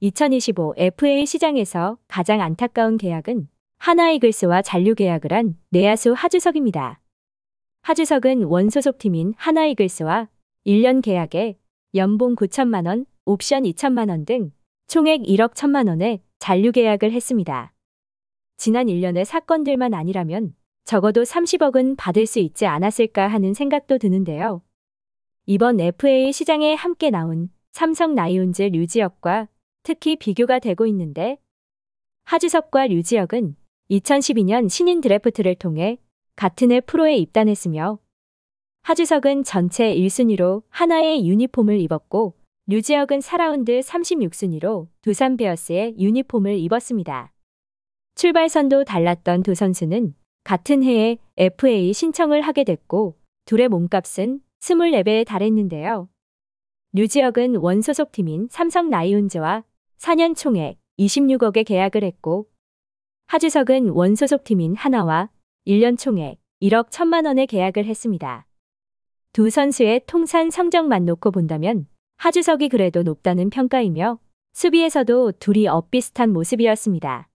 2025 FA 시장에서 가장 안타까운 계약은 하나이글스와 잔류 계약을 한 내야수 하주석입니다. 하주석은 원소속팀인 하나이글스와 1년 계약에 연봉 9천만 원, 옵션 2천만 원 등 총액 1억 1천만 원의 잔류 계약을 했습니다. 지난 1년의 사건들만 아니라면 적어도 30억은 받을 수 있지 않았을까 하는 생각도 드는데요. 이번 FA 시장에 함께 나온 삼성 라이온즈 류지혁과 특히 비교가 되고 있는데, 하주석과 류지혁은 2012년 신인 드래프트를 통해 같은 해 프로에 입단했으며, 하주석은 전체 1순위로 하나의 유니폼을 입었고, 류지혁은 4라운드 36순위로 두산 베어스의 유니폼을 입었습니다. 출발선도 달랐던 두 선수는 같은 해에 FA 신청을 하게 됐고, 둘의 몸값은 24배에 달했는데요. 류지혁은 원소속 팀인 삼성 라이온즈와 4년 총액 26억에 계약을 했고, 하주석은 원소속 팀인 하나와 1년 총액 1억 1천만 원에 계약을 했습니다. 두 선수의 통산 성적만 놓고 본다면 하주석이 그래도 높다는 평가이며, 수비에서도 둘이 엇비슷한 모습이었습니다.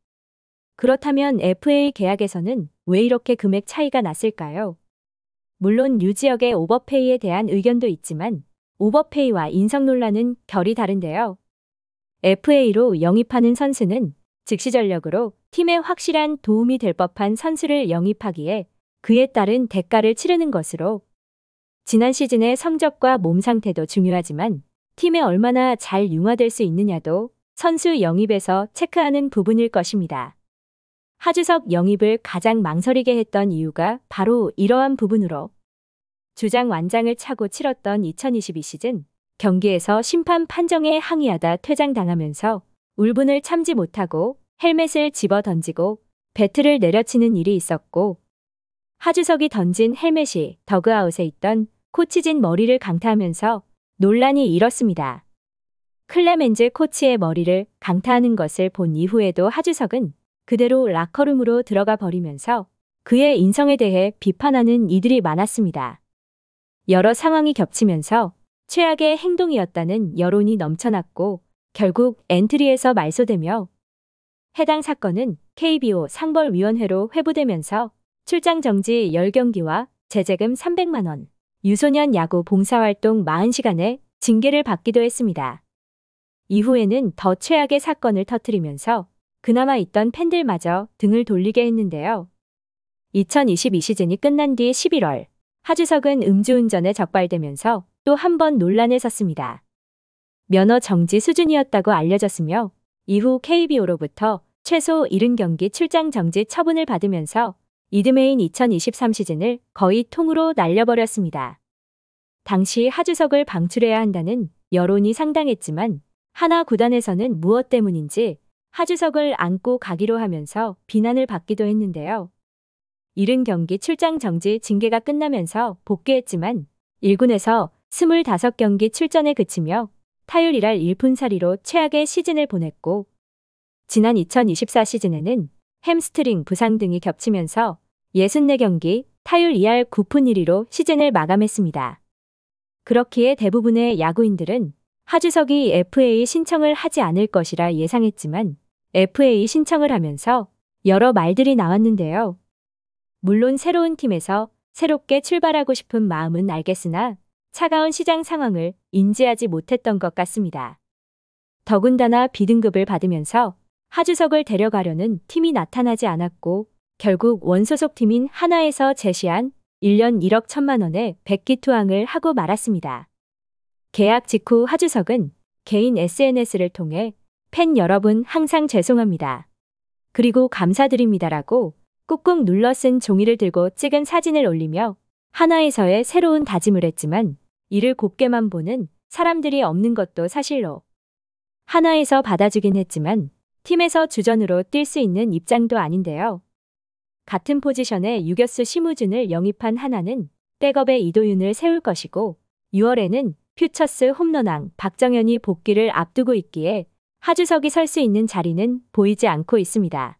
그렇다면 FA 계약에서는 왜 이렇게 금액 차이가 났을까요? 물론 류지혁의 오버페이에 대한 의견도 있지만 오버페이와 인성 논란은 결이 다른데요. FA로 영입하는 선수는 즉시 전력으로 팀에 확실한 도움이 될 법한 선수를 영입하기에 그에 따른 대가를 치르는 것으로, 지난 시즌의 성적과 몸 상태도 중요하지만 팀에 얼마나 잘 융화될 수 있느냐도 선수 영입에서 체크하는 부분일 것입니다. 하주석 영입을 가장 망설이게 했던 이유가 바로 이러한 부분으로, 주장 완장을 차고 치렀던 2022 시즌 경기에서 심판 판정에 항의하다 퇴장당하면서 울분을 참지 못하고 헬멧을 집어 던지고 배트를 내려치는 일이 있었고, 하주석이 던진 헬멧이 더그아웃에 있던 코치진 머리를 강타하면서 논란이 일었습니다. 클레멘즈 코치의 머리를 강타하는 것을 본 이후에도 하주석은 그대로 라커룸으로 들어가 버리면서 그의 인성에 대해 비판하는 이들이 많았습니다. 여러 상황이 겹치면서 최악의 행동이었다는 여론이 넘쳐났고, 결국 엔트리에서 말소되며 해당 사건은 KBO 상벌위원회로 회부되면서 출장 정지 10경기와 제재금 300만 원, 유소년 야구 봉사활동 40시간의 징계를 받기도 했습니다. 이후에는 더 최악의 사건을 터뜨리면서 그나마 있던 팬들마저 등을 돌리게 했는데요. 2022 시즌이 끝난 뒤 11월, 하주석은 음주운전에 적발되면서 또 한 번 논란에 섰습니다. 면허 정지 수준이었다고 알려졌으며, 이후 KBO로부터 최소 70경기 출장 정지 처분을 받으면서 이듬해인 2023 시즌을 거의 통으로 날려버렸습니다. 당시 하주석을 방출해야 한다는 여론이 상당했지만 하나 구단에서는 무엇 때문인지 하주석을 안고 가기로 하면서 비난을 받기도 했는데요. 70경기 출장 정지 징계가 끝나면서 복귀했지만 1군에서 25경기 출전에 그치며 타율 1할 1푼살이로 최악의 시즌을 보냈고, 지난 2024 시즌에는 햄스트링 부상 등이 겹치면서 64경기 타율 2할 9푼 1리로 시즌을 마감했습니다. 그렇기에 대부분의 야구인들은 하주석이 FA 신청을 하지 않을 것이라 예상했지만 FA 신청을 하면서 여러 말들이 나왔는데요. 물론 새로운 팀에서 새롭게 출발하고 싶은 마음은 알겠으나 차가운 시장 상황을 인지하지 못했던 것 같습니다. 더군다나 B등급을 받으면서 하주석을 데려가려는 팀이 나타나지 않았고, 결국 원소속 팀인 하나에서 제시한 1년 1억 1천만 원의 백기투항을 하고 말았습니다. 계약 직후 하주석은 개인 SNS를 통해 팬 여러분 항상 죄송합니다. 그리고 감사드립니다라고 꾹꾹 눌러 쓴 종이를 들고 찍은 사진을 올리며 하나에서의 새로운 다짐을 했지만 이를 곱게만 보는 사람들이 없는 것도 사실로, 하나에서 받아주긴 했지만 팀에서 주전으로 뛸 수 있는 입장도 아닌데요. 같은 포지션의 유격수 심우준을 영입한 하나는 백업에 이도윤을 세울 것이고, 6월에는 퓨처스 홈런왕 박정현이 복귀를 앞두고 있기에 하주석이 설 수 있는 자리는 보이지 않고 있습니다.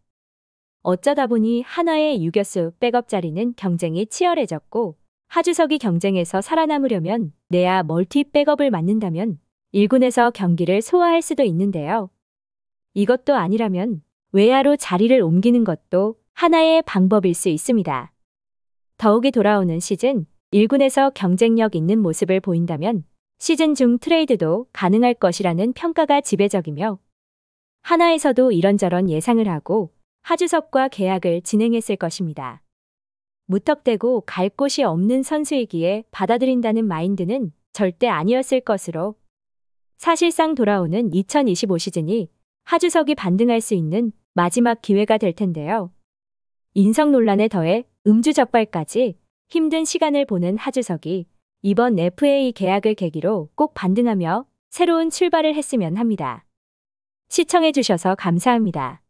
어쩌다 보니 하나의 유격수 백업 자리는 경쟁이 치열해졌고, 하주석이 경쟁에서 살아남으려면 내야 멀티 백업을 맡는다면 1군에서 경기를 소화할 수도 있는데요. 이것도 아니라면 외야로 자리를 옮기는 것도 하나의 방법일 수 있습니다. 더욱이 돌아오는 시즌 1군에서 경쟁력 있는 모습을 보인다면 시즌 중 트레이드도 가능할 것이라는 평가가 지배적이며 하나에서도 이런저런 예상을 하고 하주석과 계약을 진행했을 것입니다. 무턱대고 갈 곳이 없는 선수이기에 받아들인다는 마인드는 절대 아니었을 것으로 사실상 돌아오는 2025 시즌이 하주석이 반등할 수 있는 마지막 기회가 될 텐데요. 인성 논란에 더해 음주 적발까지 힘든 시간을 보낸 하주석이 이번 FA 계약을 계기로 꼭 반등하며 새로운 출발을 했으면 합니다. 시청해주셔서 감사합니다.